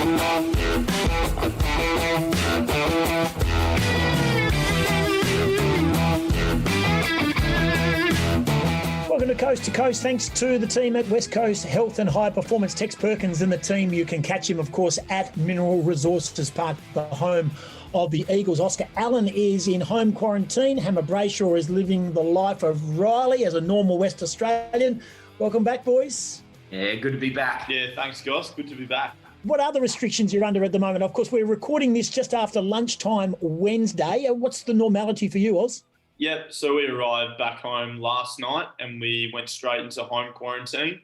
Welcome to Coast to Coast. Thanks to the team at West Coast Health and High Performance. Tex Perkins and the team. You can catch him, of course, at Mineral Resources Park, the home of the Eagles. Oscar Allen is in home quarantine. Hammer Brayshaw is living the life of Riley as a normal West Australian. Welcome back, boys. Yeah, good to be back. Yeah, thanks, Goss. Good to be back. What are the restrictions you're under at the moment? Of course, we're recording this just after lunchtime Wednesday. What's the normality for you, Oz? Yep, so we arrived back home last night and we went straight into home quarantine.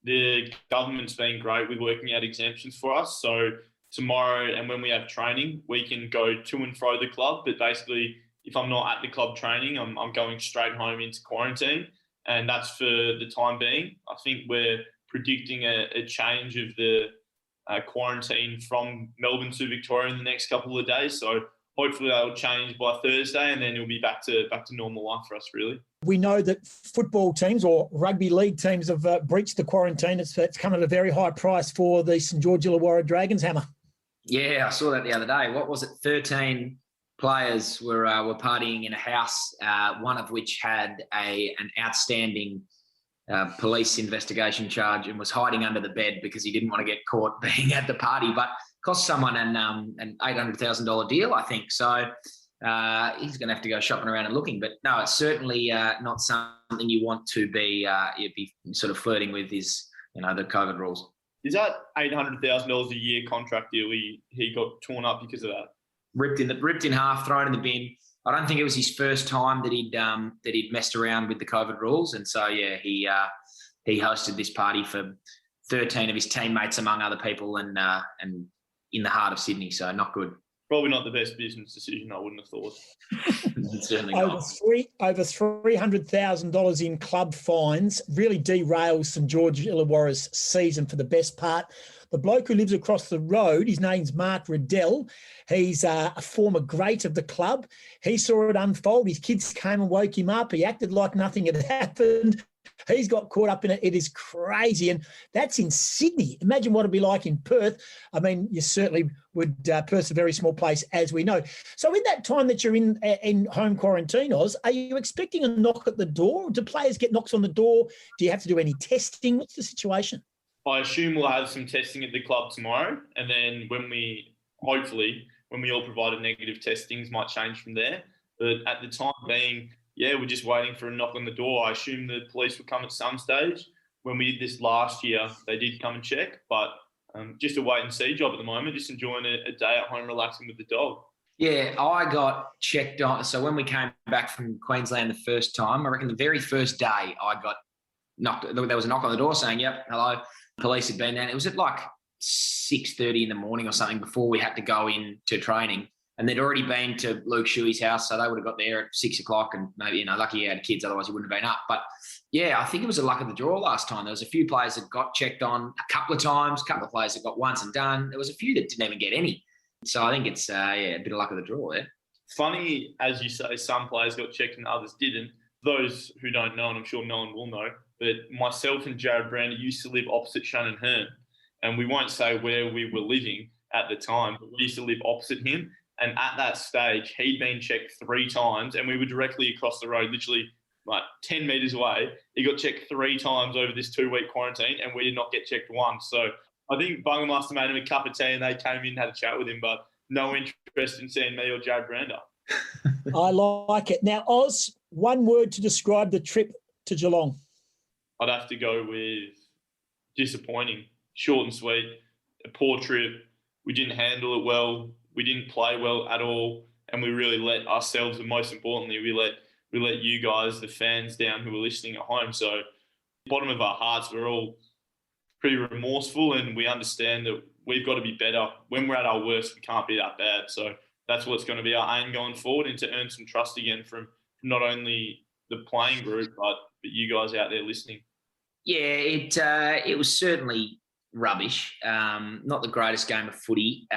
The government's been great with working out exemptions for us. So tomorrow and when we have training, we can go to and fro the club. But basically, if I'm not at the club training, I'm going straight home into quarantine. And that's for the time being. I think we're predicting a change of the quarantine from Melbourne to Victoria in the next couple of days. So hopefully that'll change by Thursday and then it'll be back to normal life for us, really. We know that football teams or rugby league teams have breached the quarantine. It's come at a very high price for the St George Illawarra Dragons, Hammer. Yeah, I saw that the other day. What was it? 13 players were partying in a house, one of which had an outstanding police investigation charge and was hiding under the bed because he didn't want to get caught being at the party, but cost someone an $800,000 deal, I think. So he's going to have to go shopping around and looking. But no, it's certainly not something you want to be sort of flirting with is, the COVID rules. Is that $800,000 a year contract deal he got torn up because of that? Ripped in half, thrown in the bin. I don't think it was his first time that he'd messed around with the COVID rules, and so yeah, he hosted this party for 13 of his teammates, among other people, and in the heart of Sydney. So not good. Probably not the best business decision, I wouldn't have thought. Certainly not. Over $300,000 in club fines really derails St George Illawarra's season for the best part. The bloke who lives across the road, his name's Mark Riddell. He's a former great of the club. He saw it unfold. His kids came and woke him up. He acted like nothing had happened. He's got caught up in it. It is crazy. And that's in Sydney. Imagine what it'd be like in Perth. I mean, you certainly would. Perth's a very small place, as we know. So in that time that you're in home quarantine, Oz, are you expecting a knock at the door? Do players get knocks on the door? Do you have to do any testing? What's the situation? I assume we'll have some testing at the club tomorrow. And then when we all provided negative test, things might change from there. But at the time being, yeah, we're just waiting for a knock on the door. I assume the police will come at some stage. When we did this last year, they did come and check, but just a wait and see job at the moment, just enjoying a day at home, relaxing with the dog. Yeah, I got checked on. So when we came back from Queensland the first time, I reckon the very first day I got knocked. There was a knock on the door saying, yep, hello. Police had been down. It was at like 6:30 in the morning or something before we had to go in to training. And they'd already been to Luke Shuey's house, so they would have got there at 6 o'clock and maybe, lucky he had kids, otherwise he wouldn't have been up. But, yeah, I think it was a luck of the draw last time. There was a few players that got checked on a couple of times, a couple of players that got once and done. There was a few that didn't even get any. So I think it's, a bit of luck of the draw there. Funny, as you say, some players got checked and others didn't. Those who don't know, and I'm sure no one will know, but myself and Jared Brander used to live opposite Shannon Hearn. And we won't say where we were living at the time, but we used to live opposite him. And at that stage, he'd been checked 3 times and we were directly across the road, literally like 10 metres away. He got checked 3 times over this 2-week quarantine and we did not get checked once. So I think Bunga must have made him a cup of tea and they came in and had a chat with him, but no interest in seeing me or Jared Brander. I like it. Now, Oz, one word to describe the trip to Geelong. I'd have to go with disappointing. Short and sweet. A poor trip. We didn't handle it well. We didn't play well at all, and we really let ourselves, and most importantly, we let you guys, the fans, down who were listening at home. So, bottom of our hearts, we're all pretty remorseful, and we understand that we've got to be better. When we're at our worst, we can't be that bad. So that's what's going to be our aim going forward, and to earn some trust again from not only the playing group, but you guys out there listening. Yeah, it was certainly rubbish. Not the greatest game of footy.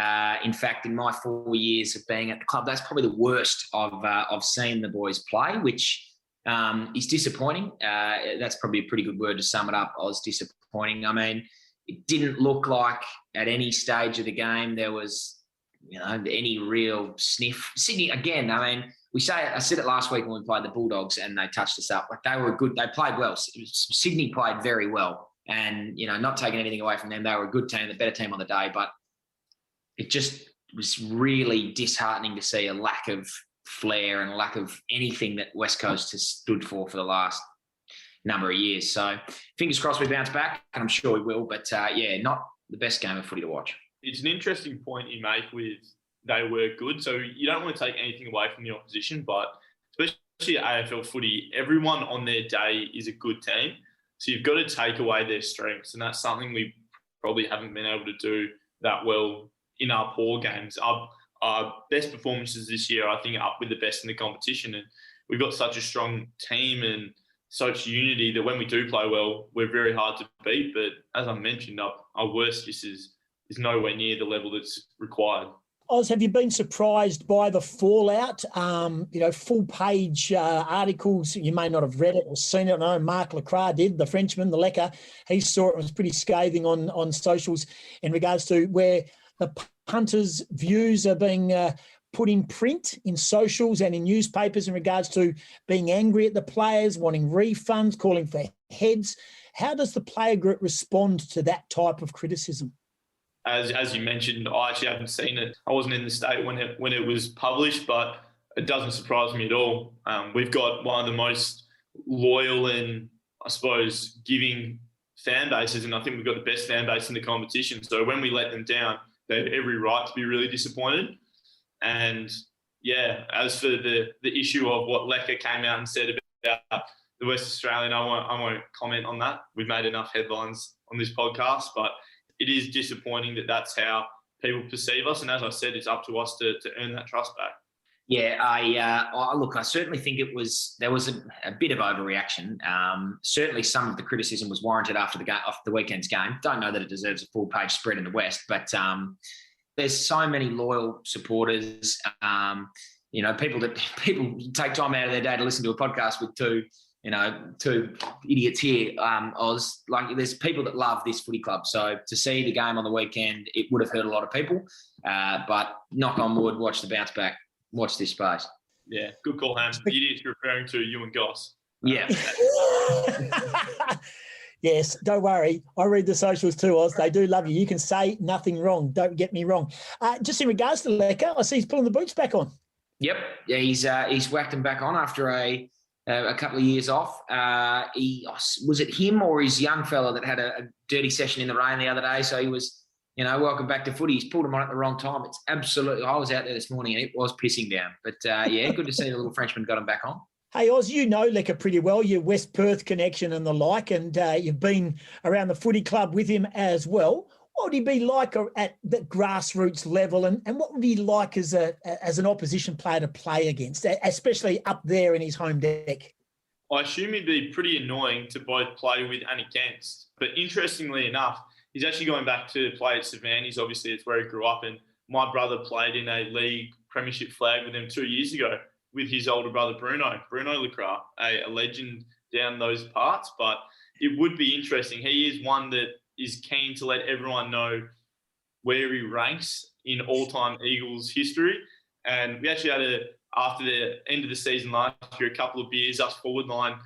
In fact, in my 4 years of being at the club, that's probably the worst I've seen the boys play, which is disappointing. That's probably a pretty good word to sum it up. I was disappointing. I mean, it didn't look like at any stage of the game there was, any real sniff. Sydney, again, I mean, I said it last week when we played the Bulldogs and they touched us up. Like, they were good. They played well. Sydney played very well. And, not taking anything away from them. They were a good team, the better team on the day. But it just was really disheartening to see a lack of flair and a lack of anything that West Coast has stood for the last number of years. So fingers crossed we bounce back, and I'm sure we will. But, not the best game of footy to watch. It's an interesting point you make with they were good. So you don't want to take anything away from the opposition, but especially at AFL footy, everyone on their day is a good team. So you've got to take away their strengths, and that's something we probably haven't been able to do that well in our poor games. Our best performances this year, I think, are up with the best in the competition, and we've got such a strong team and such unity that when we do play well, we're very hard to beat. But as I mentioned, our worst is nowhere near the level that's required. Oz, have you been surprised by the fallout? Full-page articles. You may not have read it or seen it. I know Mark Lacroix did, the Frenchman, the Lecker. He saw it and was pretty scathing on socials in regards to where the punters' views are being put in print, in socials and in newspapers in regards to being angry at the players, wanting refunds, calling for heads. How does the player group respond to that type of criticism? As you mentioned, I actually haven't seen it. I wasn't in the state when it was published, but it doesn't surprise me at all. We've got one of the most loyal and, I suppose, giving fan bases, and I think we've got the best fan base in the competition. So when we let them down, they have every right to be really disappointed. And yeah, as for the issue of what Lecker came out and said about the West Australian, I won't comment on that. We've made enough headlines on this podcast, but it is disappointing that that's how people perceive us. And as I said, it's up to us to earn that trust back. Yeah, I certainly think there was a bit of overreaction. Certainly some of the criticism was warranted after the weekend's game. Don't know that it deserves a full-page spread in the West, but there's so many loyal supporters. People take time out of their day to listen to a podcast with two idiots here, Oz. Like, there's people that love this footy club. So to see the game on the weekend, it would have hurt a lot of people. But knock on wood, watch the bounce back. Watch this space. Yeah, good call, Ham. The idiots referring to you and Goss. Yeah. Yes, don't worry. I read the socials too, Oz. They do love you. You can say nothing wrong. Don't get me wrong. Just in regards to Lecker, I see he's pulling the boots back on. Yep. Yeah, he's whacked them back on after a couple of years off. Was it him or his young fella that had a dirty session in the rain the other day? So he was, welcome back to footy. He's pulled him on at the wrong time. It's absolutely, I was out there this morning and it was pissing down. But good to see the little Frenchman got him back on. Hey, Oz, you know Lecker pretty well, your West Perth connection and the like, and you've been around the footy club with him as well. What would he be like at the grassroots level, and what would he like as an opposition player to play against, especially up there in his home deck? I assume he'd be pretty annoying to both play with and against. But interestingly enough, he's actually going back to play at Savannah's. Obviously, it's where he grew up, and my brother played in a league premiership flag with him 2 years ago with his older brother, Bruno Lacroix, a legend down those parts. But it would be interesting. He is one that is keen to let everyone know where he ranks in all-time Eagles history. And we actually had after the end of the season last year, a couple of beers, us forward line,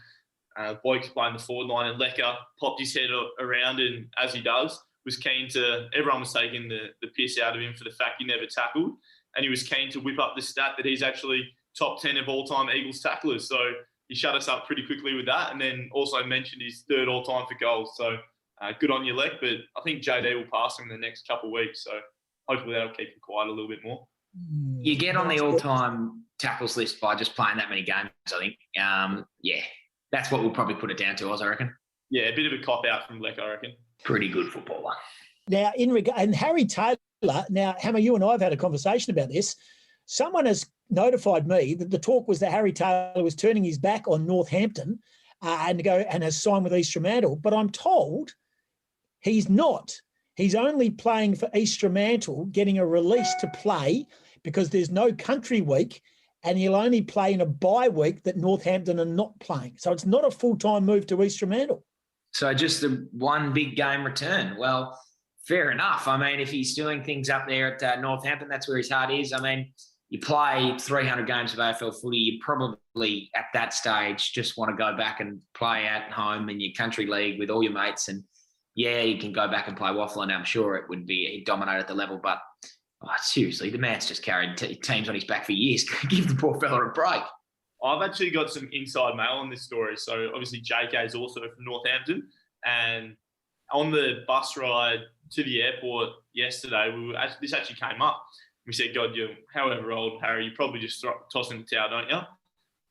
blokes playing the forward line, and Lecker popped his head around, and as he does, was keen to, everyone was taking the piss out of him for the fact he never tackled. And he was keen to whip up the stat that he's actually top 10 of all-time Eagles tacklers. So he shut us up pretty quickly with that, and then also mentioned his third all-time for goals. So good on you, Leck, but I think JD will pass him in the next couple of weeks. So hopefully that'll keep him quiet a little bit more. You get on the all-time tackles list by just playing that many games, I think. That's what we'll probably put it down to, Oz, I reckon. Yeah, a bit of a cop-out from Leck, I reckon. Pretty good footballer. Now, and Harry Taylor, Hammer, you and I have had a conversation about this. Someone has notified me that the talk was that Harry Taylor was turning his back on Northampton and has signed with East Fremantle. But I'm told he's not. He's only playing for East Fremantle, getting a release to play because there's no country week, and he'll only play in a bye week that Northampton are not playing. So it's not a full-time move to East Fremantle. So just the one big game return. Well, fair enough. I mean, if he's doing things up there at Northampton, that's where his heart is. I mean, you play 300 games of AFL footy, you probably at that stage just want to go back and play at home in your country league with all your mates. And yeah, you can go back and play waffle, and I'm sure it would be, he'd dominate at the level. But seriously, the man's just carried teams on his back for years. Give the poor fella a break. I've actually got some inside mail on this story. So obviously JK is also from Northampton, and on the bus ride to the airport yesterday, this actually came up. We said, God, you're however old, Harry, you probably just tossing the towel, don't you?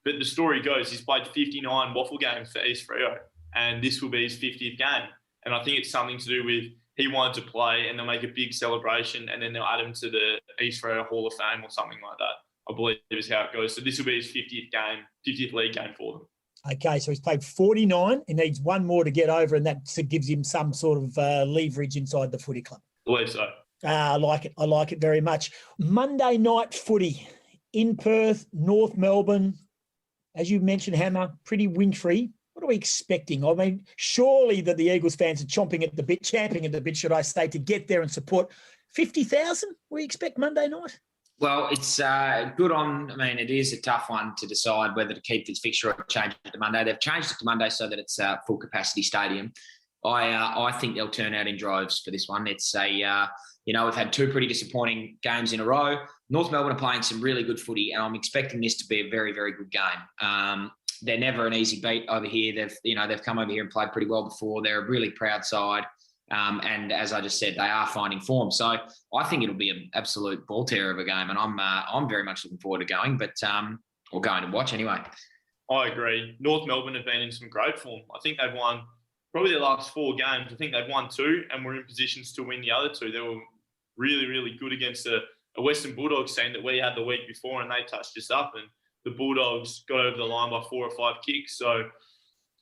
But the story goes, he's played 59 waffle games for East Freo, and this will be his 50th game. And I think it's something to do with he wanted to play, and they'll make a big celebration, and then they'll add him to the East Freo Hall of Fame or something like that. I believe is how it goes. So this will be his 50th game, 50th league game for them. Okay, so he's played 49. He needs one more to get over, and that gives him some sort of leverage inside the footy club. I believe so. I like it. I like it very much. Monday night footy in Perth, North Melbourne. As you mentioned, Hammer, pretty wintry. What are we expecting? I mean, surely that the Eagles fans are champing at the bit, should I say, to get there and support. 50,000 we expect Monday night? Well, it's good on. I mean, it is a tough one to decide whether to keep this fixture or change it to Monday. They've changed it to Monday so that it's a full capacity stadium. I think they'll turn out in droves for this one. It's we've had two pretty disappointing games in a row. North Melbourne are playing some really good footy, and I'm expecting this to be a very, very good game. They're never an easy beat over here. They've come over here and played pretty well before. They're a really proud side. And as I just said, they are finding form. So I think it'll be an absolute ball terror of a game, and I'm very much looking forward to going, or going to watch anyway. I agree. North Melbourne have been in some great form. I think they've won probably their last 4 games. I think they've won 2 and were in positions to win the other 2. They were really, really good against a Western Bulldogs team that we had the week before, and they touched us up, and the Bulldogs got over the line by 4 or 5 kicks. So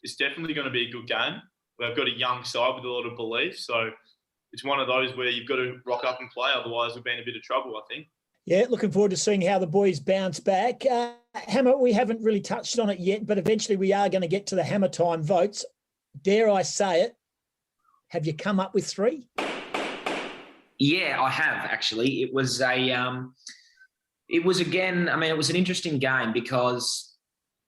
it's definitely going to be a good game. They've got a young side with a lot of belief. So it's one of those where you've got to rock up and play. Otherwise, we'll be in a bit of trouble, I think. Yeah, looking forward to seeing how the boys bounce back. Hammer, we haven't really touched on it yet, but eventually we are going to get to the Hammer time votes. Dare I say it? Have you come up with 3? Yeah, I have actually. It was an interesting game because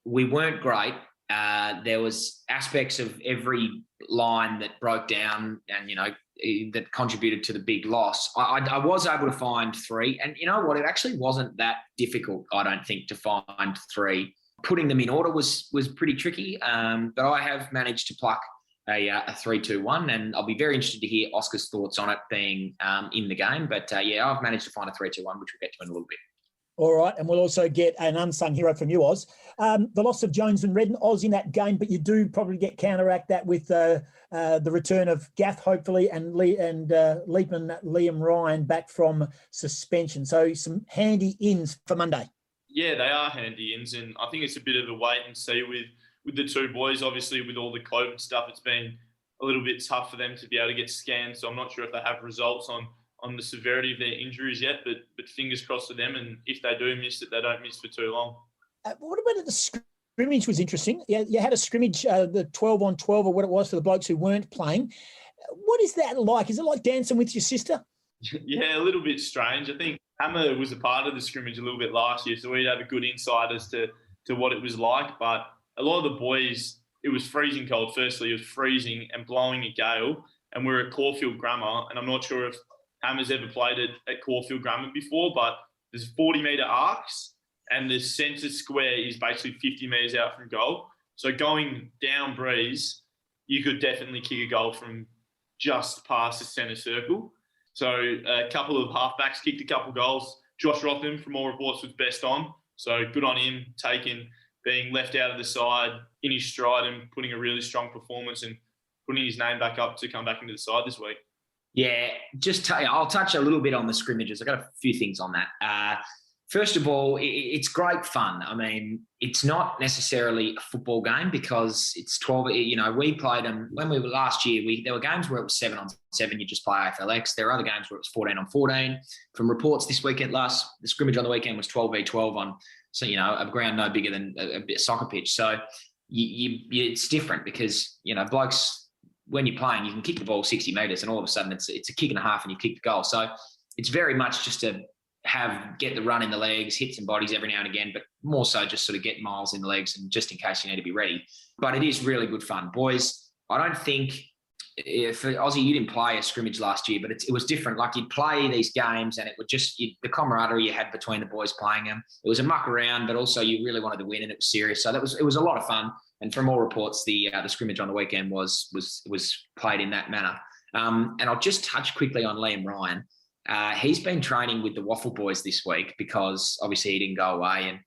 we weren't great. There was aspects of every line that broke down and, that contributed to the big loss. I was able to find 3. And you know what? It actually wasn't that difficult, I don't think, to find 3. Putting them in order was pretty tricky, but I have managed to pluck a 3-2-1, and I'll be very interested to hear Oscar's thoughts on it being in the game. But, I've managed to find a 3-2-1, which we'll get to in a little bit. All right, and we'll also get an unsung hero from you, Oz. The loss of Jones and Redden, Oz in that game, but you do probably counteract that with the return of Gaff, hopefully, and Leapman, Liam Ryan back from suspension. So some handy ins for Monday. Yeah, they are handy ins, and I think it's a bit of a wait and see with the 2 boys. Obviously, with all the COVID stuff, it's been a little bit tough for them to be able to get scanned. So I'm not sure if they have results on the severity of their injuries yet, but fingers crossed for them. And if they do miss it, they don't miss for too long. What about the scrimmage was interesting. You had a scrimmage, the 12-on-12 or what it was for the blokes who weren't playing. What is that like? Is it like dancing with your sister? Yeah, a little bit strange. I think Hammer was a part of the scrimmage a little bit last year, so we'd have a good insight as to what it was like. But a lot of the boys, it was freezing cold. Firstly, it was freezing and blowing a gale, and we're at Caulfield Grammar, and I'm not sure if Hammer's ever played at Caulfield Grammar before, but there's 40-metre arcs, and the centre square is basically 50 metres out from goal. So going down breeze, you could definitely kick a goal from just past the centre circle. So a couple of halfbacks kicked a couple goals. Josh Rotham, from all reports, was best on. So good on him, being left out of the side in his stride and putting a really strong performance and putting his name back up to come back into the side this week. Yeah, I'll touch a little bit on the scrimmages. I've got a few things on that. First of all, it's great fun. I mean, it's not necessarily a football game because it's 12. We played them when we were last year. There were games where it was 7-on-7. You just play AFLX. There are other games where it was 14-on-14. From reports this weekend, the scrimmage on the weekend was 12v12 on, a ground no bigger than a soccer pitch. So it's different because blokes when you're playing, you can kick the ball 60 metres and all of a sudden it's a kick and a half and you kick the goal. So it's very much just to get the run in the legs, hit some bodies every now and again, but more so just sort of get miles in the legs and just in case you need to be ready. But it is really good fun. Boys, I don't think for Aussie, you didn't play a scrimmage last year, but it was different. Like you'd play these games and it would just, the camaraderie you had between the boys playing them. It was a muck around, but also you really wanted to win and it was serious. So it was a lot of fun. And from all reports, the scrimmage on the weekend was played in that manner. And I'll just touch quickly on Liam Ryan. He's been training with the Waffle Boys this week because obviously he didn't go away.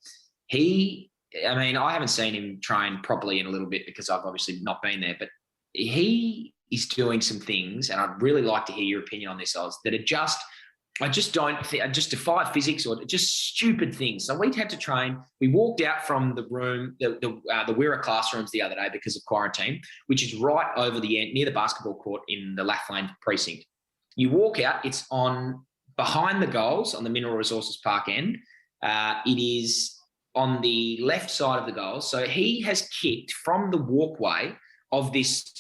And I haven't seen him train properly in a little bit because I've obviously not been there, but he is doing some things, and I'd really like to hear your opinion on this, Oz, that I just don't think, just defy physics or just stupid things. So we had to train. We walked out from the room, the Wirra classrooms the other day because of quarantine, which is right over the end, near the basketball court in the Lathlane precinct. You walk out, it's on behind the goals on the Mineral Resources Park end. It is on the left side of the goals. So he has kicked from the walkway of this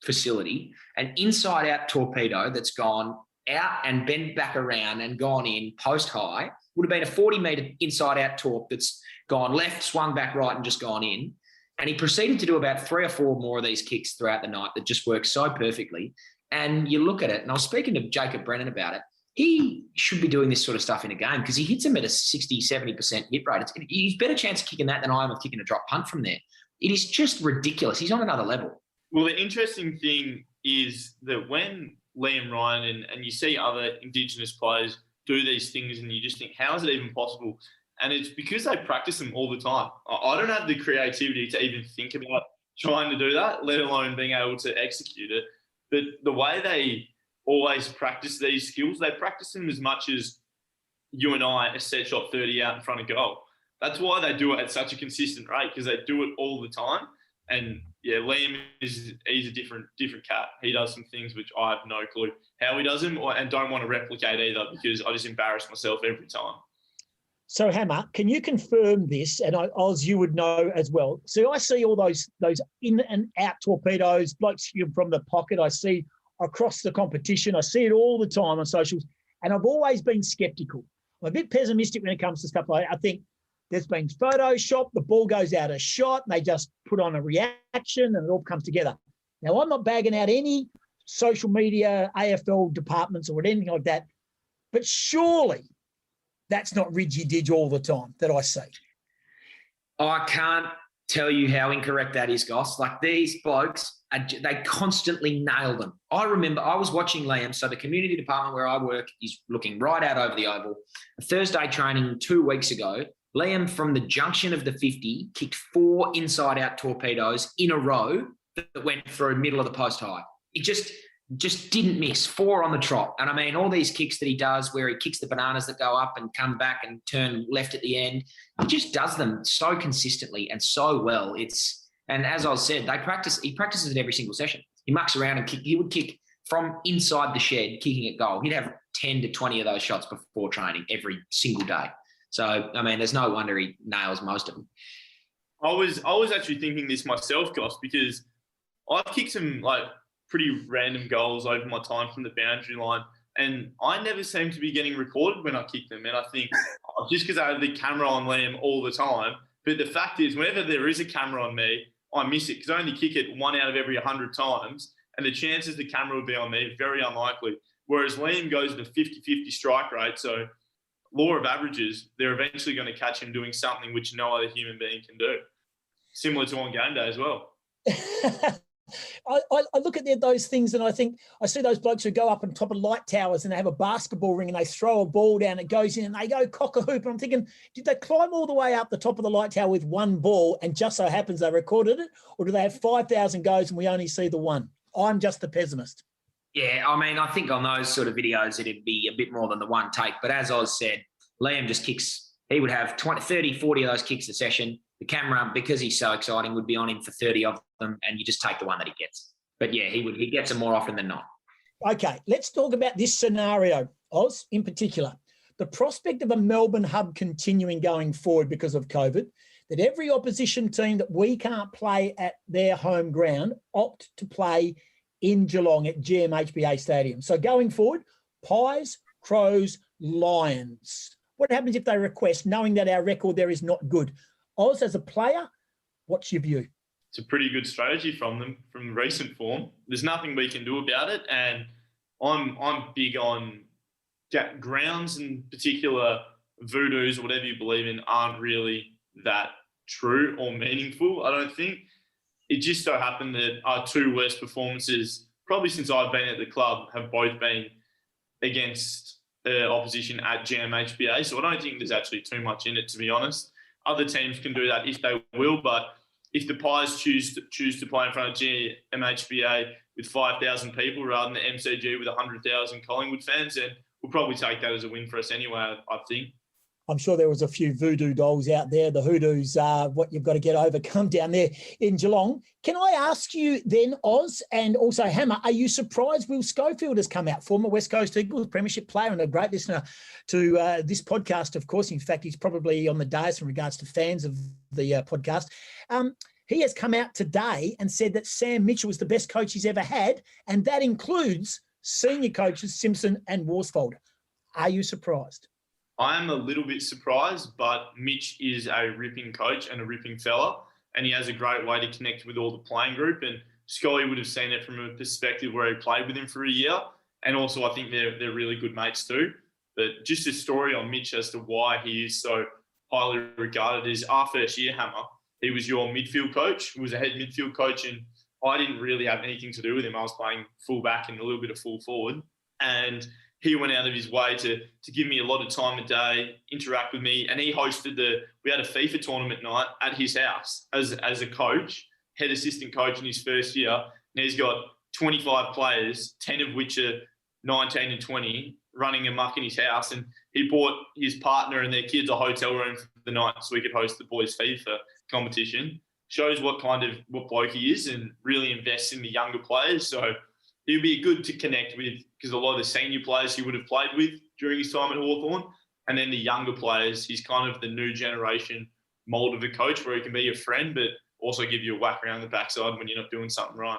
facility an inside-out torpedo that's gone out and bent back around and gone in post high. Would have been a 40-metre inside-out torque that's gone left, swung back right and just gone in. And he proceeded to do about 3 or 4 more of these kicks throughout the night that just worked so perfectly. And you look at it, and I was speaking to Jacob Brennan about it, he should be doing this sort of stuff in a game because he hits them at a 60, 70% hit rate. He's better chance of kicking that than I am of kicking a drop punt from there. It is just ridiculous. He's on another level. Well, the interesting thing is that when Liam Ryan and you see other Indigenous players do these things and you just think, how is it even possible? And it's because they practice them all the time. I don't have the creativity to even think about trying to do that, let alone being able to execute it. But the way they always practice these skills, they practice them as much as you and I a set shot 30 out in front of goal. That's why they do it at such a consistent rate, because they do it all the time. And yeah, Liam he's a different cat. He does some things which I have no clue how he does them, and don't want to replicate either because I just embarrass myself every time. So Hammer, can you confirm this? And Oz, you would know as well. So I see all those in and out torpedoes, blokes from the pocket. I see across the competition. I see it all the time on socials, and I've always been sceptical. I'm a bit pessimistic when it comes to stuff like that. I think there's been Photoshop, the ball goes out of shot, and they just put on a reaction and it all comes together. Now, I'm not bagging out any social media, AFL departments or anything like that, but surely that's not ridgy-dig all the time that I see. I can't tell you how incorrect that is, Goss. Like these blokes, they constantly nail them. I remember I was watching Liam, so the community department where I work is looking right out over the oval. A Thursday training 2 weeks ago, Liam from the junction of the 50 kicked 4 inside-out torpedoes in a row that went through middle of the post high. It just didn't miss. 4 on the trot. And I mean, all these kicks that he does where he kicks the bananas that go up and come back and turn left at the end, he just does them so consistently and so well. And as I said, he practices it every single session. He mucks around and he would kick from inside the shed, kicking at goal. He'd have 10 to 20 of those shots before training every single day. So, I mean, there's no wonder he nails most of them. I was actually thinking this myself, Goss, because I've kicked some pretty random goals over my time from the boundary line, and I never seem to be getting recorded when I kick them. And I think just because I have the camera on Liam all the time, but the fact is whenever there is a camera on me, I miss it because I only kick it 1 out of every 100 times, and the chances the camera would be on me are very unlikely. Whereas Liam goes at a 50-50 strike rate, so law of averages, they're eventually going to catch him doing something which no other human being can do. Similar to on game day as well. I look at those things and I think I see those blokes who go up on top of light towers and they have a basketball ring and they throw a ball down, it goes in and they go cock a hoop. And I'm thinking, did they climb all the way up the top of the light tower with one ball and just so happens they recorded it? Or do they have 5,000 goes and we only see the one? I'm just the pessimist. Yeah, I mean, I think on those sort of videos, it'd be a bit more than the one take. But as Oz said, Liam just kicks. He would have 20, 30, 40 of those kicks a session. The camera, because he's so exciting, would be on him for 30 of them, and you just take the one that he gets. But, yeah, he gets them more often than not. Okay, let's talk about this scenario, Oz, in particular. The prospect of a Melbourne hub continuing going forward because of COVID, that every opposition team that we can't play at their home ground opt to play in Geelong at GMHBA Stadium. So going forward, Pies, Crows, Lions. What happens if they request, knowing that our record there is not good? Oz, as a player, what's your view? It's a pretty good strategy from them, from recent form. There's nothing we can do about it, and I'm big on grounds in particular. Voodoos or whatever you believe in aren't really that true or meaningful, I don't think. It just so happened that our two worst performances, probably since I've been at the club, have both been against opposition at GMHBA. So I don't think there's actually too much in it, to be honest. Other teams can do that if they will, but if the Pies choose to play in front of GMHBA with 5,000 people rather than the MCG with 100,000 Collingwood fans, then we'll probably take that as a win for us anyway, I think. I'm sure there was a few voodoo dolls out there. The hoodoos are what you've got to get overcome down there in Geelong. Can I ask you then, Oz, and also Hammer, are you surprised Will Schofield has come out, former West Coast Eagles premiership player and a great listener to this podcast, of course. In fact, he's probably on the dais in regards to fans of the podcast. He has come out today and said that Sam Mitchell is the best coach he's ever had, and that includes senior coaches Simpson and Worsfold. Are you surprised? I am a little bit surprised, but Mitch is a ripping coach and a ripping fella, and he has a great way to connect with all the playing group. And Scully would have seen it from a perspective where he played with him for a year. And also, I think they're really good mates too. But just a story on Mitch as to why he is so highly regarded is our first year, Hammer. He was your midfield coach. He was a head midfield coach, and I didn't really have anything to do with him. I was playing full back and a little bit of full forward. And he went out of his way to give me a lot of time a day, interact with me, and he hosted we had a FIFA tournament night at his house as a coach, head assistant coach in his first year, and he's got 25 players, 10 of which are 19 and 20, running amok in his house, and he bought his partner and their kids a hotel room for the night so we could host the boys' FIFA competition. Shows what bloke he is and really invests in the younger players. So he'll be good to connect with because a lot of the senior players he would have played with during his time at Hawthorn, and then the younger players, he's kind of the new generation mould of a coach where he can be your friend but also give you a whack around the backside when you're not doing something right.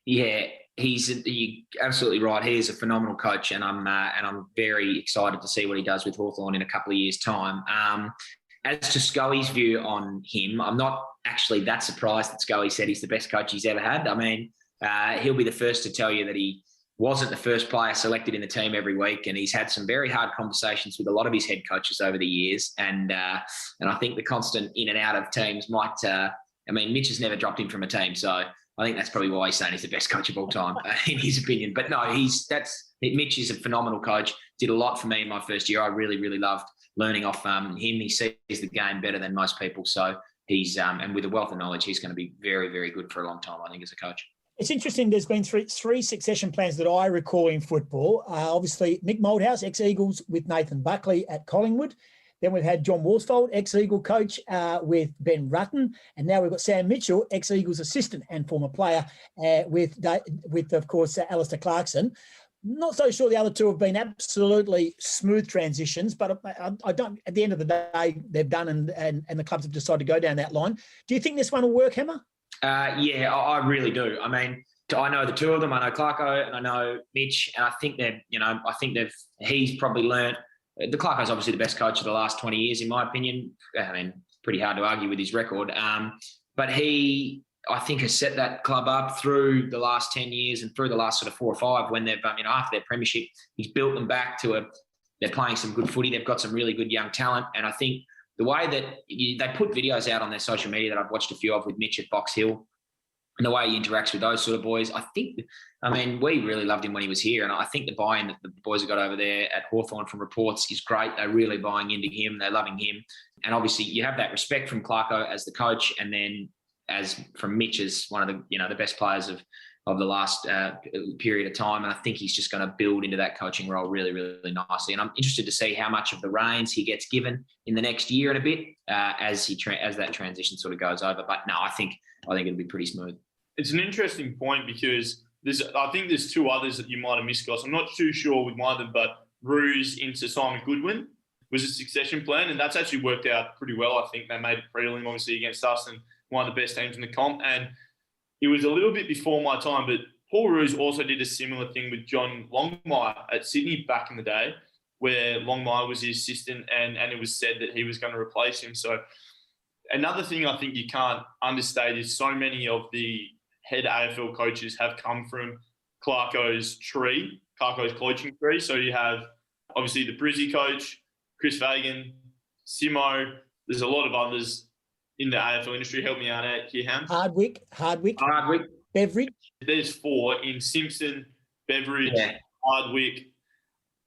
Yeah, you're absolutely right. He is a phenomenal coach, and I'm very excited to see what he does with Hawthorn in a couple of years' time. As to Scully's view on him, I'm not actually that surprised that Scully said he's the best coach he's ever had. I mean, he'll be the first to tell you that he wasn't the first player selected in the team every week, and he's had some very hard conversations with a lot of his head coaches over the years. And I think the constant in and out of teams might. Mitch has never dropped him from a team, so I think that's probably why he's saying he's the best coach of all time, in his opinion. But no, Mitch is a phenomenal coach. Did a lot for me in my first year. I really, really loved learning off him. He sees the game better than most people, so he's and with a wealth of knowledge, he's going to be very, very good for a long time, I think, as a coach. It's interesting. There's been three succession plans that I recall in football. Obviously, Mick Moldhouse, ex-Eagles with Nathan Buckley at Collingwood. Then we've had John Worsfold, ex-Eagle coach with Ben Rutten. And now we've got Sam Mitchell, ex-Eagles assistant and former player with of course, Alistair Clarkson. Not so sure the other two have been absolutely smooth transitions, but I don't. At the end of the day, they've done and the clubs have decided to go down that line. Do you think this one will work, Hammer? Yeah, I really do. I mean, I know the two of them. I know Clarko and I know Mitch, and I think he's probably learnt. The Clarko's obviously the best coach of the last 20 years, in my opinion. I mean, pretty hard to argue with his record. But he, I think, has set that club up through the last 10 years and through the last sort of 4 or 5 when they've, after their premiership, he's built them back to they're playing some good footy. They've got some really good young talent. And I think the way that they put videos out on their social media that I've watched a few of with Mitch at Box Hill, and the way he interacts with those sort of boys, we really loved him when he was here. And I think the buy-in that the boys have got over there at Hawthorn from reports is great. They're really buying into him. They're loving him. And obviously you have that respect from Clarko as the coach, and then as from Mitch as one of the, the best players of the last period of time. And I think he's just going to build into that coaching role really, really nicely. And I'm interested to see how much of the reins he gets given in the next year and a bit as that transition sort of goes over. But no, I think it'll be pretty smooth. It's an interesting point because I think there's 2 others that you might have missed, guys. I'm not too sure with one of them, but Ruse into Simon Goodwin was a succession plan, and that's actually worked out pretty well. I think they made it prelim, obviously, against us and one of the best teams in the comp. And it was a little bit before my time, but Paul Roos also did a similar thing with John Longmire at Sydney back in the day, where Longmire was his assistant and it was said that he was going to replace him. So another thing I think you can't understate is so many of the head AFL coaches have come from Clarko's coaching tree. So you have obviously the Brizzy coach, Chris Fagan, Simo. There's a lot of others in the AFL industry. Help me out here, Ham. Hardwick. Beveridge. There's 4 in Simpson, Beveridge, Hardwick,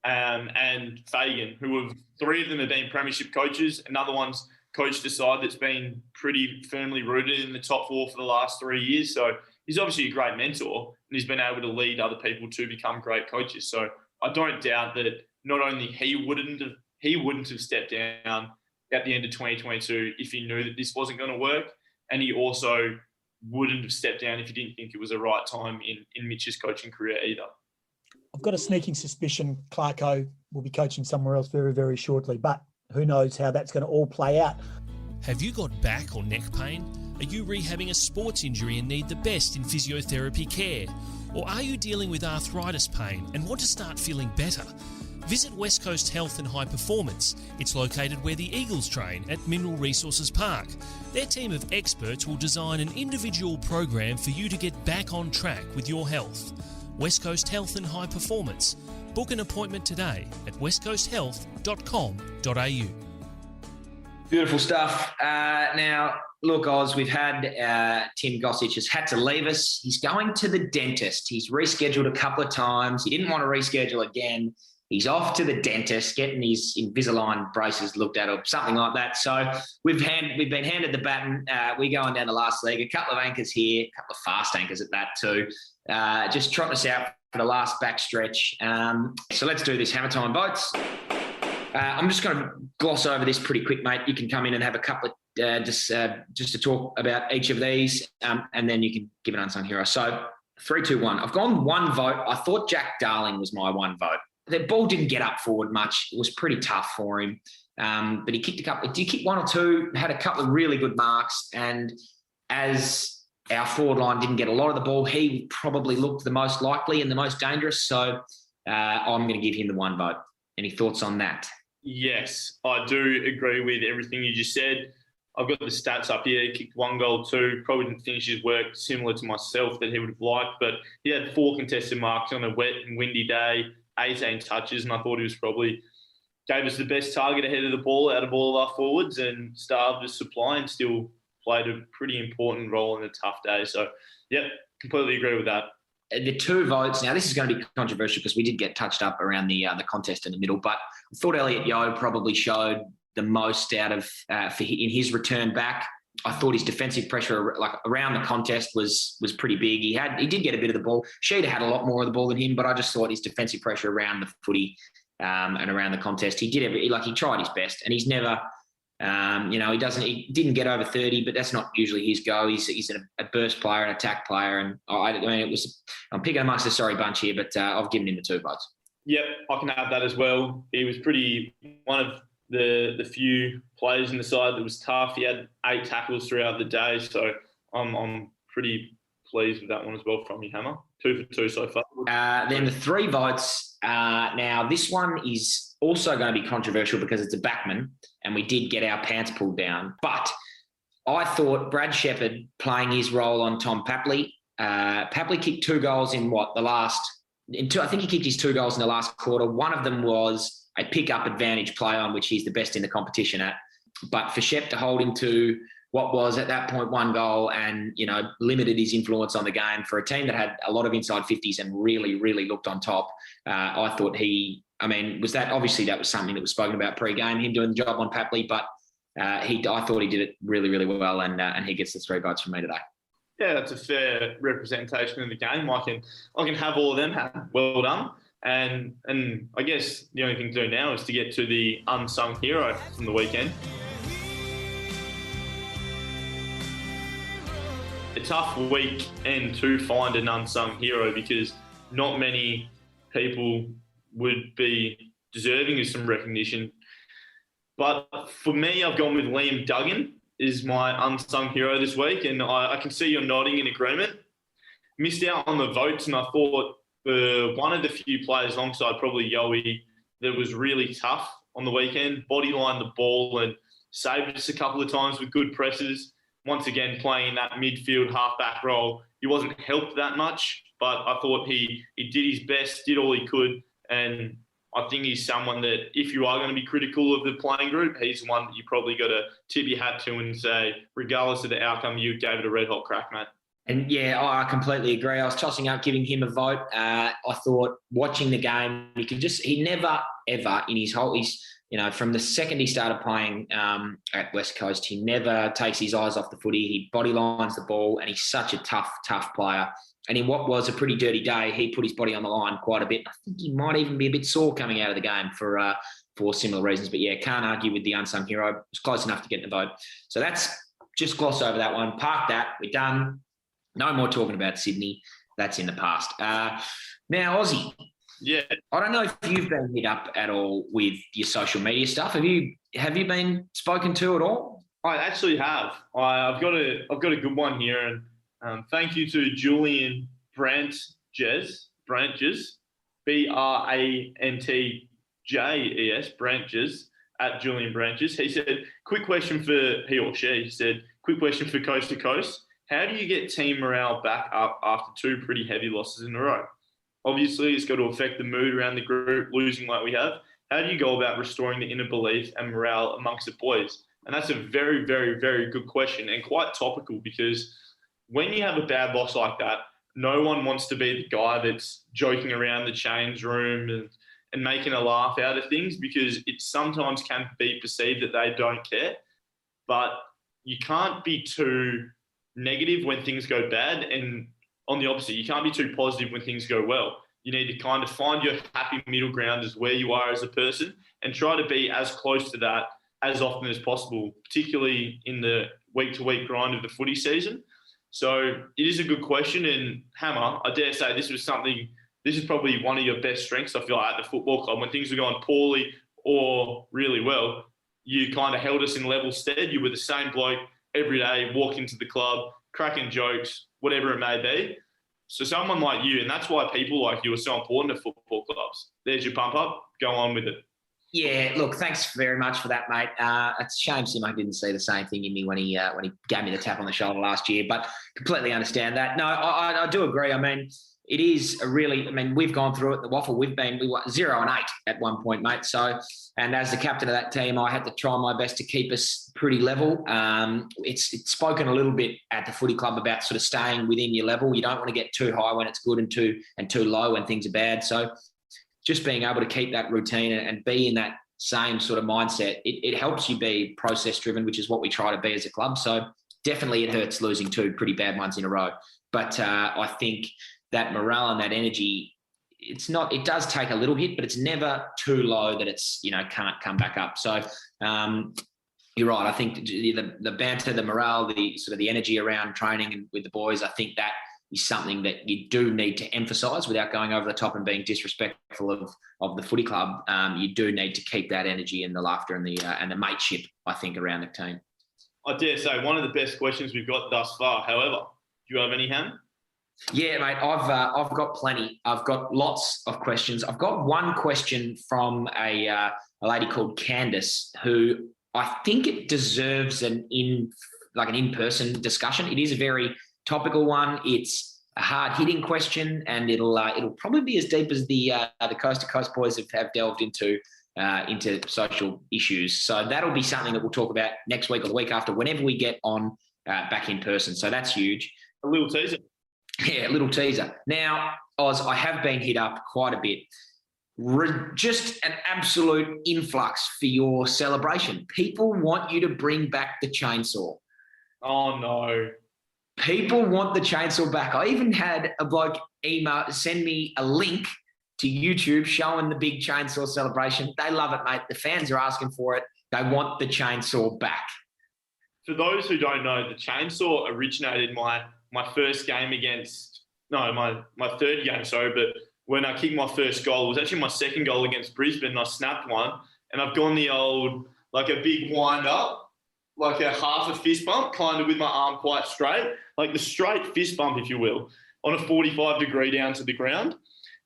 and Fagan, who have 3 of them have been premiership coaches. Another one's coached a side that's been pretty firmly rooted in the top 4 for the last 3 years. So he's obviously a great mentor, and he's been able to lead other people to become great coaches. So I don't doubt that not only he wouldn't have stepped down at the end of 2022 if he knew that this wasn't going to work, and he also wouldn't have stepped down if he didn't think it was the right time in Mitch's coaching career either. I've got a sneaking suspicion Clarko will be coaching somewhere else very, very shortly, but who knows how that's going to all play out. Have you got back or neck pain? Are you rehabbing a sports injury and need the best in physiotherapy care? Or are you dealing with arthritis pain and want to start feeling better? Visit West Coast Health and High Performance. It's located where the Eagles train at Mineral Resources Park. Their team of experts will design an individual program for you to get back on track with your health. West Coast Health and High Performance. Book an appointment today at westcoasthealth.com.au. Beautiful stuff. Now, look, Oz, we've had Tim Gossage has had to leave us. He's going to the dentist. He's rescheduled a couple of times. He didn't want to reschedule again. He's off to the dentist, getting his Invisalign braces looked at or something like that. So we've been handed the baton. We're going down the last leg. A couple of anchors here, a couple of fast anchors at that too. Just trotting us out for the last backstretch. So let's do this. Hammer time, boats. I'm just going to gloss over this pretty quick, mate. You can come in and have a couple of just to talk about each of these, and then you can give an unsung hero. So 3, 2, 1. I've gone one vote. I thought Jack Darling was my one vote. The ball didn't get up forward much. It was pretty tough for him. But he kicked a couple. Did he kick 1 or 2? Had a couple of really good marks. And as our forward line didn't get a lot of the ball, he probably looked the most likely and the most dangerous. So I'm going to give him the one vote. Any thoughts on that? Yes, I do agree with everything you just said. I've got the stats up here. He kicked 1 goal, 2. Probably didn't finish his work similar to myself that he would have liked. But he had 4 contested marks on a wet and windy day. 18 touches, and I thought he was probably gave us the best target ahead of the ball out of all of our forwards and starved the supply and still played a pretty important role in a tough day. So, yep, completely agree with that. The 2 votes, now this is going to be controversial because we did get touched up around the contest in the middle, but I thought Elliot Yeo probably showed the most out of in his return back. I thought his defensive pressure around the contest was pretty big. He did get a bit of the ball. Sheeda had a lot more of the ball than him, but I just thought his defensive pressure around the footy and around the contest, he tried his best, and he's never, he didn't get over 30, but that's not usually his go. He's a burst player, an attack player, and I'm picking amongst the sorry bunch here, but I've given him the 2 votes. Yep, I can have that as well. He was one of the few players in the side that was tough. He had 8 tackles throughout the day, so I'm pretty pleased with that one as well from you, Hammer. 2 for 2 so far. Then the 3 votes. Now, this one is also going to be controversial because it's a backman, and we did get our pants pulled down. But I thought Brad Shepherd playing his role on Tom Papley. Papley kicked 2 goals in I think he kicked his 2 goals in the last quarter. One of them was a pick-up advantage play on which he's the best in the competition at. But for Shep to hold him to what was at that point 1 goal and, limited his influence on the game for a team that had a lot of inside 50s and really, really looked on top, I thought that was something that was spoken about pre-game, him doing the job on Papley, but I thought he did it really, really well, and he gets the 3 votes from me today. Yeah, that's a fair representation of the game. I can have all of them. Well done. And I guess the only thing to do now is to get to the unsung hero from the weekend. A tough weekend to find an unsung hero because not many people would be deserving of some recognition. But for me, I've gone with Liam Duggan is my unsung hero this week, and I can see you're nodding in agreement. missed out on the votes, and I thought one of the few players alongside probably Yowie that was really tough on the weekend, bodylined the ball and saved us a couple of times with good presses. Once again, playing in that midfield half-back role, he wasn't helped that much, but I thought he did his best, did all he could, and I think he's someone that if you are going to be critical of the playing group, he's one that you probably got to tip your hat to and say, regardless of the outcome, you gave it a red-hot crack, mate. And yeah, I completely agree. I was tossing up giving him a vote. I thought watching the game, he never, ever in his whole, from the second he started playing at West Coast, he never takes his eyes off the footy. He body lines the ball, and he's such a tough player. And in what was a pretty dirty day, he put his body on the line quite a bit. I think he might even be a bit sore coming out of the game for similar reasons. But yeah, can't argue with the unsung hero. It was close enough to get the vote. So that's just gloss over that one. Park that. We're done. No more talking about Sydney. That's in the past. Now, Aussie. Yeah. I don't know if you've been hit up at all with your social media stuff. Have you been spoken to at all? I actually have. I've got a good one here, and thank you to Julian Brantjes, Brantjes, Brantjes, at Julian Brantjes. He said, he or she said, quick question for Coast to Coast. How do you get team morale back up after two pretty heavy losses in a row? Obviously, it's got to affect the mood around the group, losing like we have. How do you go about restoring the inner belief and morale amongst the boys? And that's a very, very, very good question, and quite topical, because when you have a bad loss like that, no one wants to be the guy that's joking around the change room and making a laugh out of things, because it sometimes can be perceived that they don't care. But you can't be too negative when things go bad, and on the opposite, you can't be too positive when things go well. You need to kind of find your happy middle ground as where you are as a person, and try to be as close to that as often as possible, particularly in the week-to-week grind of the footy season. So it is a good question, and Hammer, I dare say this is probably one of your best strengths, I feel like, at the football club. When things were going poorly or really well, you kind of held us in level stead. You were the same bloke every day, walk into the club, cracking jokes, whatever it may be. So someone like you, and that's why people like you are so important to football clubs. There's your pump up. Go on with it. Yeah, look, thanks very much for that, mate. It's a shame Simo didn't see the same thing in me when he gave me the tap on the shoulder last year, but completely understand that. No, I do agree. I mean, it is we've gone through it. The Waffle, we were 0-8 at one point, mate. So, and as the captain of that team, I had to try my best to keep us pretty level. It's spoken a little bit at the footy club about sort of staying within your level. You don't want to get too high when it's good and too low when things are bad. So just being able to keep that routine and be in that same sort of mindset, it helps you be process driven, which is what we try to be as a club. So definitely it hurts losing two pretty bad ones in a row. But I think that morale and that energy, it does take a little hit, but it's never too low that it's, can't come back up. So you're right. I think the banter, the morale, the sort of the energy around training and with the boys, I think that is something that you do need to emphasise without going over the top and being disrespectful of the footy club. You do need to keep that energy and the laughter and the mateship, I think, around the team. I dare say one of the best questions we've got thus far. However, do you have any, Ham? Yeah, mate, I've got plenty. I've got lots of questions. I've got one question from a lady called Candice, who I think it deserves an in-person discussion. It is a very topical one. It's a hard-hitting question, and it'll probably be as deep as the Coast to Coast boys have delved into social issues. So that'll be something that we'll talk about next week or the week after, whenever we get on back in person. So that's huge. A little teaser. Yeah, a little teaser. Now, Oz, I have been hit up quite a bit. Just an absolute influx for your celebration. People want you to bring back the chainsaw. Oh, no. People want the chainsaw back. I even had a bloke send me a link to YouTube showing the big chainsaw celebration. They love it, mate. The fans are asking for it. They want the chainsaw back. For those who don't know, the chainsaw originated my first game my third game, but when I kicked my first goal, it was actually my second goal against Brisbane, and I snapped one, and I've gone the old, like a big wind up, like a half a fist bump, kind of with my arm quite straight, like the straight fist bump, if you will. on a 45-degree down to the ground.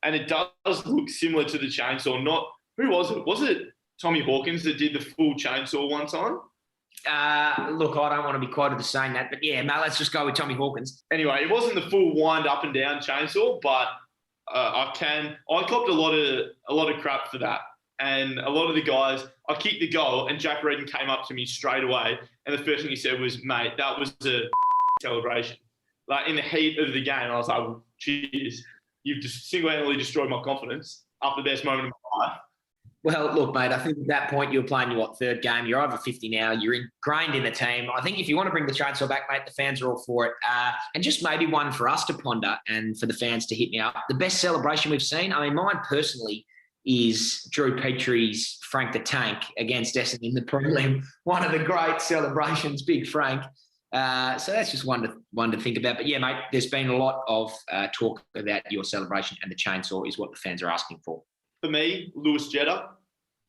And it does look similar to the chainsaw. Who was it? Was it Tommy Hawkins that did the full chainsaw one time? Look, I don't want to be quoted as saying that, but yeah, mate, let's just go with Tommy Hawkins. Anyway, it wasn't the full wind up and down chainsaw, but I copped a lot of crap for that. And a lot of the guys, I kicked the goal and Jack Redden came up to me straight away. And the first thing he said was, mate, that was a celebration. Like in the heat of the game, I was like, well, cheers. You've just single-handedly destroyed my confidence after the best moment of my life. Well, look, mate, I think at that point you were playing your third game. You're over 50 now. You're ingrained in the team. I think if you want to bring the chainsaw back, mate, the fans are all for it. And just maybe one for us to ponder and for the fans to hit me up. The best celebration we've seen, I mean, mine personally is Drew Petrie's Frank the Tank against Essendon in the prelim. One of the great celebrations, Big Frank. So that's just one to think about. But, yeah, mate, there's been a lot of talk about your celebration, and the chainsaw is what the fans are asking for. For me, Lewis Jetta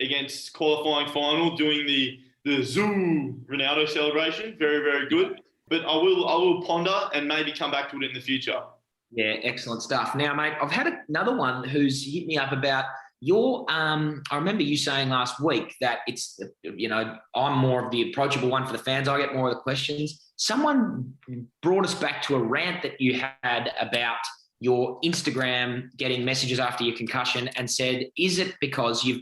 against qualifying final, doing the Zoo Ronaldo celebration. Very, very good. But I will ponder and maybe come back to it in the future. Yeah, excellent stuff. Now, mate, I've had another one who's hit me up about your I remember you saying last week that it's, I'm more of the approachable one for the fans. I get more of the questions. Someone brought us back to a rant that you had about your Instagram getting messages after your concussion and said, is it because have you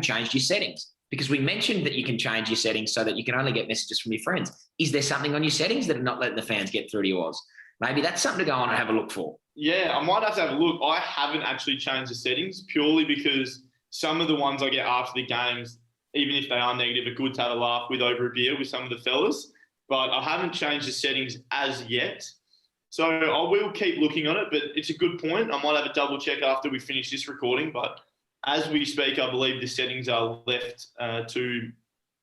changed your settings? Because we mentioned that you can change your settings so that you can only get messages from your friends. Is there something on your settings that are not letting the fans get through to yours? Maybe that's something to go on and have a look for. Yeah, I might have to have a look. I haven't actually changed the settings purely because some of the ones I get after the games, even if they are negative, are good to have a laugh with over a beer with some of the fellas. But I haven't changed the settings as yet. So I will keep looking on it, but it's a good point. I might have a double check after we finish this recording. But as we speak, I believe the settings are left to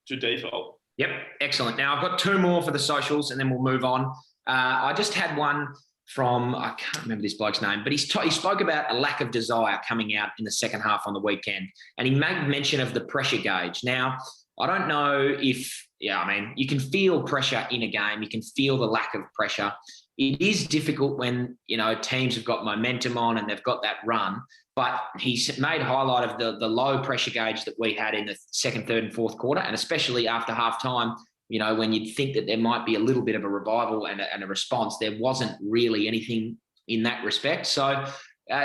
default. Yep, excellent. Now I've got two more for the socials and then we'll move on. I just had one from, I can't remember this bloke's name, but he spoke about a lack of desire coming out in the second half on the weekend. And he made mention of the pressure gauge. Now, I don't know if, you can feel pressure in a game. You can feel the lack of pressure. It is difficult when, teams have got momentum on and they've got that run. But he's made highlight of the low pressure gauge that we had in the second, third and fourth quarter, and especially after halftime, when you'd think that there might be a little bit of a revival and a response, there wasn't really anything in that respect. So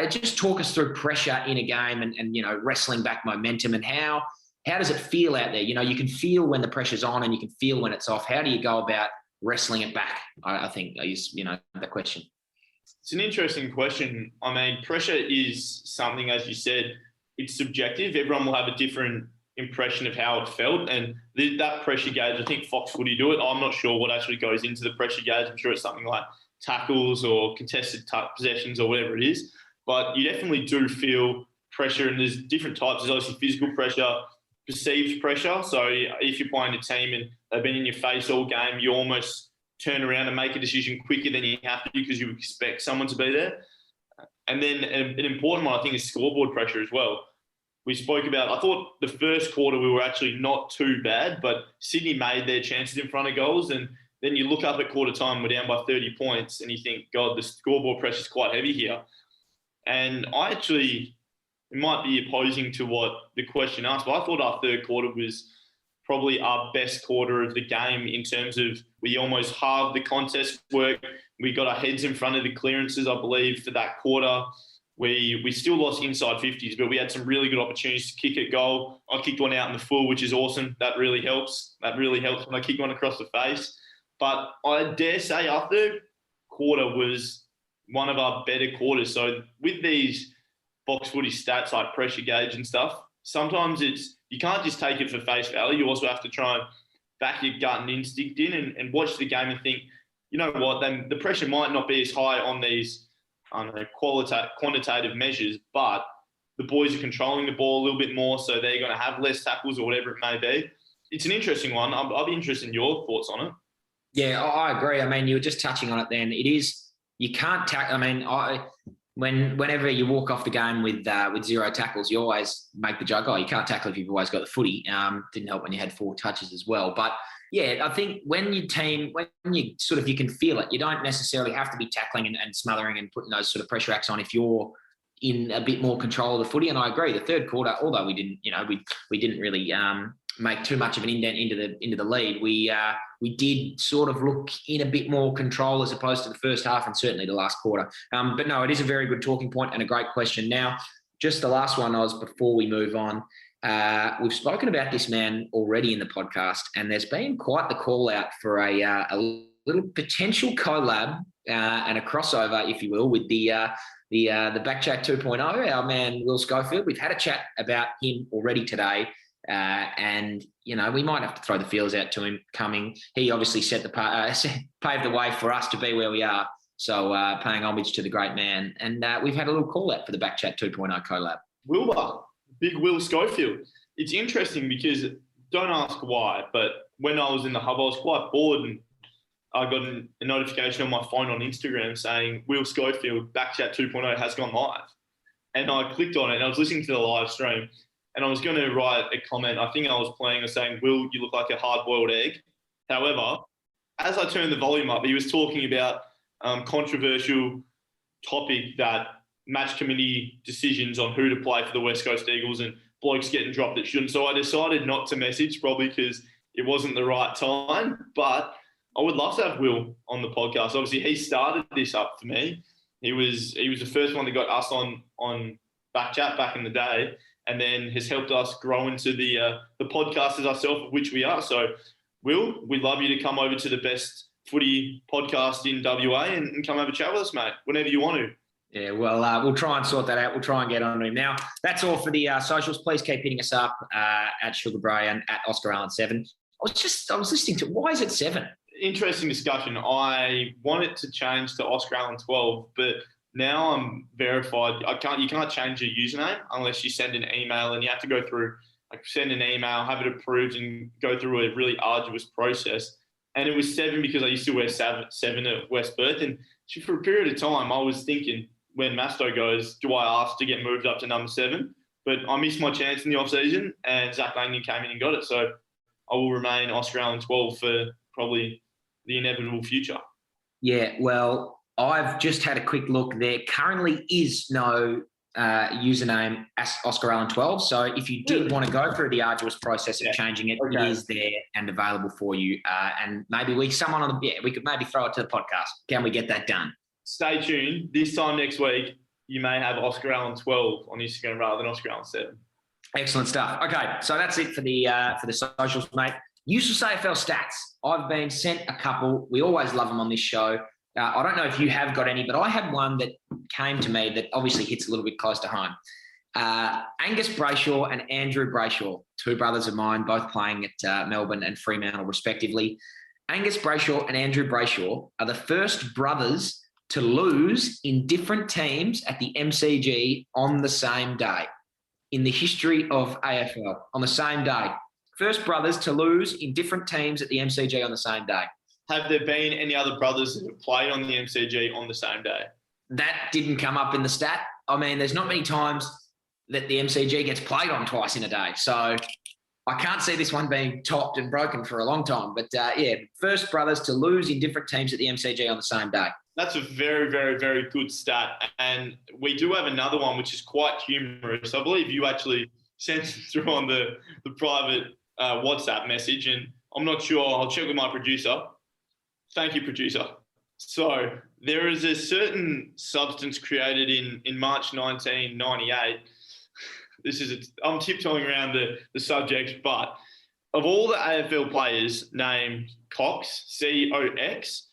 just talk us through pressure in a game and wrestling back momentum and how does it feel out there? You can feel when the pressure's on and you can feel when it's off. How do you go about wrestling it back? I think is, the question. It's an interesting question. I mean, pressure is something, as you said, it's subjective. Everyone will have a different impression of how it felt. And that pressure gauge, I think Fox Footy do it. I'm not sure what actually goes into the pressure gauge. I'm sure it's something like tackles or contested possessions or whatever it is. But you definitely do feel pressure, and there's different types. There's obviously physical pressure, perceived pressure. So if you're playing a team and they've been in your face all game, you almost turn around and make a decision quicker than you have to because you expect someone to be there. And then an important one, I think, is scoreboard pressure as well. We spoke about, I thought the first quarter we were actually not too bad, but Sydney made their chances in front of goals. And then you look up at quarter time, we're down by 30 points, and you think, God, the scoreboard pressure is quite heavy here. And it might be opposing to what the question asked, but I thought our third quarter was probably our best quarter of the game in terms of we almost halved the contest work. We got our heads in front of the clearances, I believe, for that quarter. We still lost inside 50s, but we had some really good opportunities to kick at goal. I kicked one out in the full, which is awesome. That really helps. That really helps when I kick one across the face. But I dare say our third quarter was one of our better quarters. So with these box footy stats like pressure gauge and stuff, sometimes you can't just take it for face value. You also have to try and back your gut and instinct in and watch the game and think, you know what, then the pressure might not be as high on these quantitative measures, but the boys are controlling the ball a little bit more, so they're going to have less tackles or whatever it may be. It's an interesting one. I'll be interested in your thoughts on it. Yeah, I agree. I mean, you were just touching on it then. It is, you can't tackle. I mean, whenever you walk off the game with zero tackles, you always make the joke, you can't tackle if you've always got the footy. Didn't help when you had 4 touches as well. But Yeah, I think when you can feel it, you don't necessarily have to be tackling and smothering and putting those sort of pressure acts on if you're in a bit more control of the footy. And I agree, the third quarter, although we didn't really make too much of an indent into the lead, we did sort of look in a bit more control as opposed to the first half and certainly the last quarter. But no, it is a very good talking point and a great question. Now, just the last one, before we move on, we've spoken about this man already in the podcast, and there's been quite the call out for a little potential collab and a crossover, if you will, with the Backchat 2.0, our man Will Schofield. We've had a chat about him already today, and we might have to throw the feelers out to him coming. He obviously paved the way for us to be where we are. So paying homage to the great man, and we've had a little call out for the Backchat 2.0 collab. Wilbur. Big Will Schofield. It's interesting because, don't ask why, but when I was in the hub, I was quite bored and I got a notification on my phone on Instagram saying Will Schofield Backchat 2.0 has gone live. And I clicked on it and I was listening to the live stream and I was going to write a comment. I think I was playing or saying, Will, you look like a hard-boiled egg. However, as I turned the volume up, he was talking about controversial topic that match committee decisions on who to play for the West Coast Eagles and blokes getting dropped that shouldn't. So I decided not to message, probably because it wasn't the right time. But I would love to have Will on the podcast. Obviously, he started this up for me. He was the first one that got us on Backchat back in the day, and then has helped us grow into the podcasters ourselves, of which we are. So, Will, we'd love you to come over to the best footy podcast in WA and come have a chat with us, mate, whenever you want to. Yeah, well, we'll try and sort that out. We'll try and get on to him. Now, that's all for the socials. Please keep hitting us up at Sugar Bray and at Oscar Allen 7. I was listening to, why is it 7? Interesting discussion. I want it to change to Oscar Allen 12, but now I'm verified. You can't change your username unless you send an email, and you have to go through, send an email, have it approved, and go through a really arduous process. And it was 7 because I used to wear 7 at West Perth. And for a period of time, I was thinking, when Masto goes, do I ask to get moved up to number 7? But I missed my chance in the off-season, and Zach Langdon came in and got it. So I will remain Oscar Allen 12 for probably the inevitable future. Yeah, well, I've just had a quick look. There currently is no username as Oscar Allen 12. So if you did want to go through the arduous process of changing it, it is there and available for you. And maybe we could maybe throw it to the podcast. Can we get that done? Stay tuned. This time next week, you may have Oscar Allen 12 on Instagram rather than Oscar Allen 7. Excellent stuff. Okay, so that's it for the socials, mate. Useless AFL stats. I've been sent a couple. We always love them on this show. I don't know if you have got any, but I had one that came to me that obviously hits a little bit close to home. Angus Brayshaw and Andrew Brayshaw, two brothers of mine, both playing at Melbourne and Fremantle respectively. Angus Brayshaw and Andrew Brayshaw are the first brothers to lose in different teams at the MCG on the same day in the history of AFL, on the same day. First brothers to lose in different teams at the MCG on the same day. Have there been any other brothers that have played on the MCG on the same day? That didn't come up in the stat. I mean, there's not many times that the MCG gets played on twice in a day. So I can't see this one being topped and broken for a long time. But, first brothers to lose in different teams at the MCG on the same day. That's a very, very, very good stat. And we do have another one, which is quite humorous. I believe you actually sent it through on the private WhatsApp message, and I'm not sure. I'll check with my producer. Thank you, producer. So there is a certain substance created in March 1998. I'm tiptoeing around the subject, but of all the AFL players named Cox, C-O-X,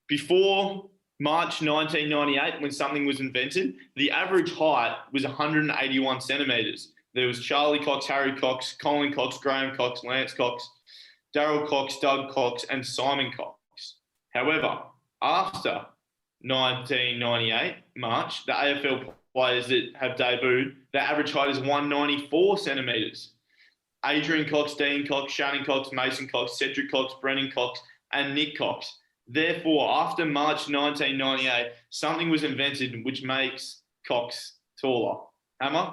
before March 1998, when something was invented, the average height was 181 centimetres. There was Charlie Cox, Harry Cox, Colin Cox, Graham Cox, Lance Cox, Darryl Cox, Doug Cox, and Simon Cox. However, after 1998 March, the AFL players that have debuted, their average height is 194 centimetres. Adrian Cox, Dean Cox, Shannon Cox, Mason Cox, Cedric Cox, Brennan Cox, and Nick Cox. Therefore, after March 1998, something was invented which makes Cox taller. Hammer?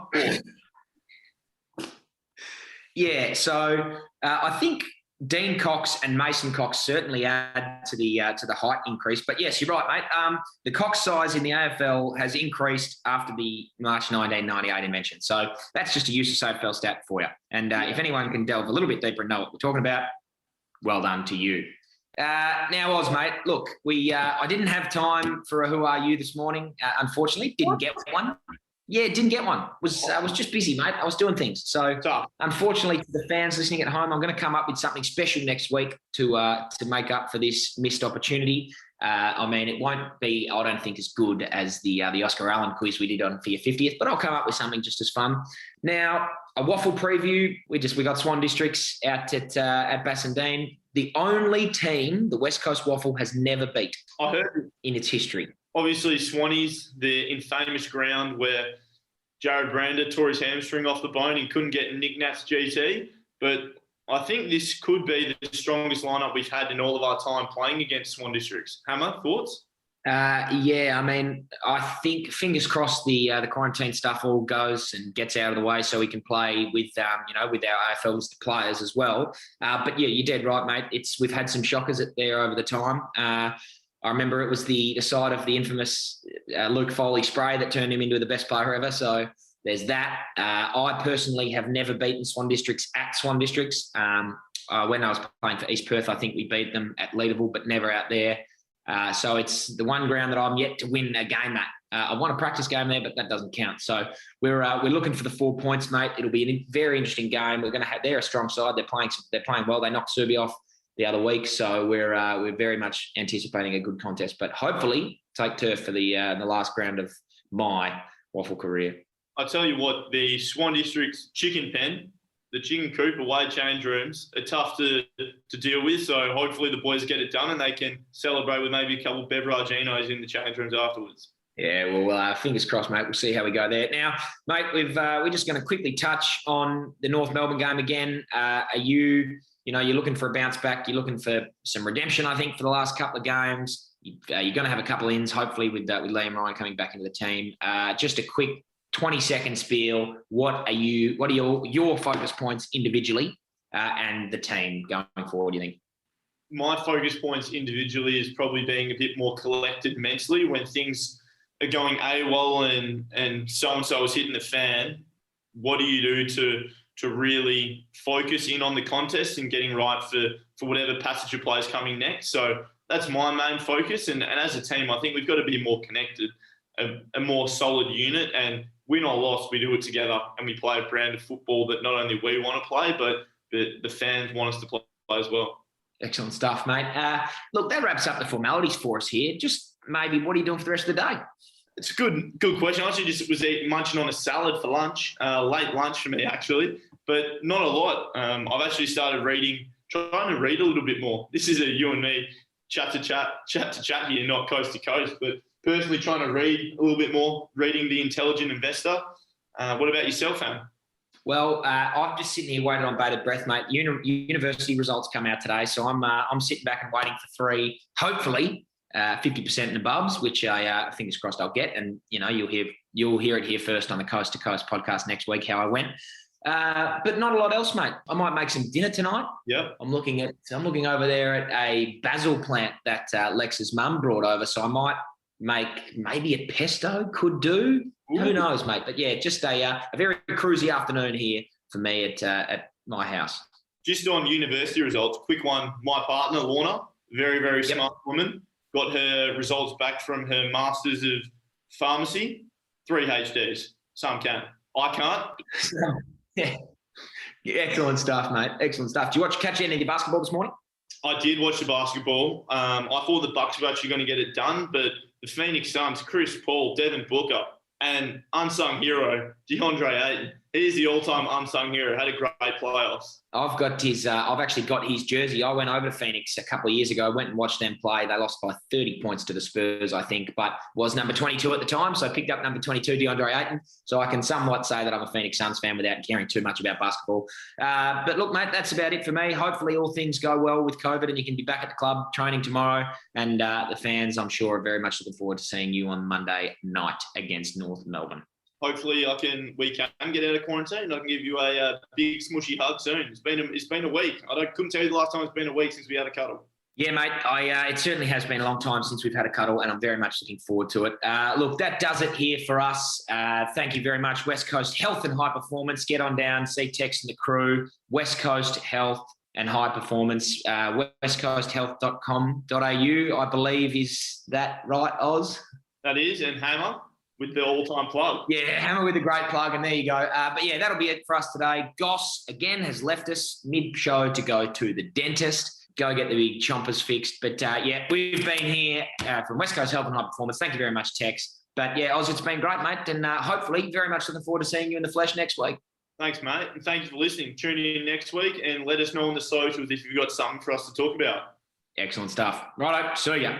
Yeah, so I think Dean Cox and Mason Cox certainly add to the height increase. But yes, you're right, mate. The Cox size in the AFL has increased after the March 1998 invention. So that's just a use of AFL stat for you. And if anyone can delve a little bit deeper and know what we're talking about, well done to you. Now, Oz, mate, look, I didn't have time for a Who Are You this morning. Unfortunately, didn't get one. Yeah, didn't get one. I was just busy, mate. I was doing things. So, unfortunately, to the fans listening at home, I'm going to come up with something special next week to make up for this missed opportunity. I mean, it won't be, I don't think, as good as the Oscar Allen quiz we did on for your 50th, but I'll come up with something just as fun. Now, a waffle preview. We got Swan Districts out at Bassendean. The only team the West Coast Waffle has never beat. I heard in its history. Obviously, Swannies, the infamous ground where Jared Brander tore his hamstring off the bone and couldn't get Nick Nat's GT. But I think this could be the strongest lineup we've had in all of our time playing against Swan Districts. Hammer, thoughts? Yeah, I mean, I think fingers crossed the quarantine stuff all goes and gets out of the way so we can play with with our AFL listed players as well. But yeah, you're dead right, mate. We've had some shockers there over the time. I remember it was the side of the infamous Luke Foley spray that turned him into the best player ever. So there's that. I personally have never beaten Swan Districts at Swan Districts. When I was playing for East Perth, I think we beat them at Leederville, but never out there. So it's the one ground that I'm yet to win a game at. I won a practice game there, but that doesn't count. So we're looking for the 4 points, mate. It'll be a very interesting game. They're a strong side. They're playing well. They knocked Serbia off the other week, so we're very much anticipating a good contest. But hopefully, take turf for the last ground of my waffle career. I tell you what, the Swan District's chicken pen, the chicken coop, away change rooms are tough to deal with. So hopefully the boys get it done and they can celebrate with maybe a couple of beveraginos in the change rooms afterwards. Yeah, well, fingers crossed, mate. We'll see how we go there. Now, mate, we're just going to quickly touch on the North Melbourne game again. Are you're looking for a bounce back? You're looking for some redemption, I think, for the last couple of games. You're going to have a couple of ins, hopefully, with Liam Ryan coming back into the team. Just a quick 20-second spiel. What are your focus points individually and the team going forward, do you think? My focus points individually is probably being a bit more collected mentally when things are going AWOL and so-and-so is hitting the fan. What do you do to really focus in on the contest and getting right for whatever passage of play is coming next? So that's my main focus. And as a team, I think we've got to be more connected, a more solid unit. And win or loss, we do it together and we play a brand of football that not only we want to play, but the fans want us to play as well. Excellent stuff, mate. Look, that wraps up the formalities for us here. Just maybe, what are you doing for the rest of the day? It's a good question. I actually just was munching on a salad for lunch, late lunch for me actually, but not a lot. I've actually started trying to read a little bit more. This is a you and me chat to chat here, not coast to coast, but personally trying to read a little bit more, reading The Intelligent Investor. What about yourself, Ham? Well, I'm just sitting here waiting on bated breath, mate. University results come out today, so I'm sitting back and waiting for 3, hopefully, 50% and above, which I fingers crossed I'll get. And you'll hear it here first on the Coast to Coast podcast next week how I went. But not a lot else, mate. I might make some dinner tonight. Yeah. I'm looking over there at a basil plant that Lex's mum brought over, so I might make maybe a pesto. Could do. Ooh. Who knows, mate? But yeah, just a very cruisy afternoon here for me at my house. Just on university results, quick one. My partner Lorna, very very smart woman, got her results back from her Masters of Pharmacy, 3 HDs. Some can. I can't. Yeah. Excellent stuff, mate. Excellent stuff. Do you catch any of the basketball this morning? I did watch the basketball. I thought the Bucks were actually going to get it done, but the Phoenix Suns, Chris Paul, Devin Booker, and unsung hero, DeAndre Ayton. He's the all-time unsung hero. Had a great playoffs. I've actually got his jersey. I went over to Phoenix a couple of years ago. I went and watched them play. They lost by 30 points to the Spurs, I think, but was number 22 at the time. So I picked up number 22, DeAndre Ayton. So I can somewhat say that I'm a Phoenix Suns fan without caring too much about basketball. But look, mate, that's about it for me. Hopefully all things go well with COVID and you can be back at the club training tomorrow. And the fans, I'm sure, are very much looking forward to seeing you on Monday night against North Melbourne. hopefully we can get out of quarantine and I can give you a big smushy hug soon. It's been a week. Couldn't tell you the last time it's been a week since we had a cuddle. Yeah, mate. It certainly has been a long time since we've had a cuddle, and I'm very much looking forward to it. Look, that does it here for us. Thank you very much, West Coast Health and High Performance. Get on down, see Tex and the crew. West Coast Health and High Performance. westcoasthealth.com.au, I believe, is that right, Oz? That is, and Hammer with the all-time plug. Yeah, Hammer with a great plug, and there you go. But yeah, that'll be it for us today. Goss, again, has left us mid-show to go to the dentist. Go get the big chompers fixed. But yeah, we've been here from West Coast Health and High Performance. Thank you very much, Tex. But yeah, Oz, it's been great, mate. And hopefully very much looking forward to seeing you in the flesh next week. Thanks, mate. And thank you for listening. Tune in next week and let us know on the socials if you've got something for us to talk about. Excellent stuff. Righto, see ya.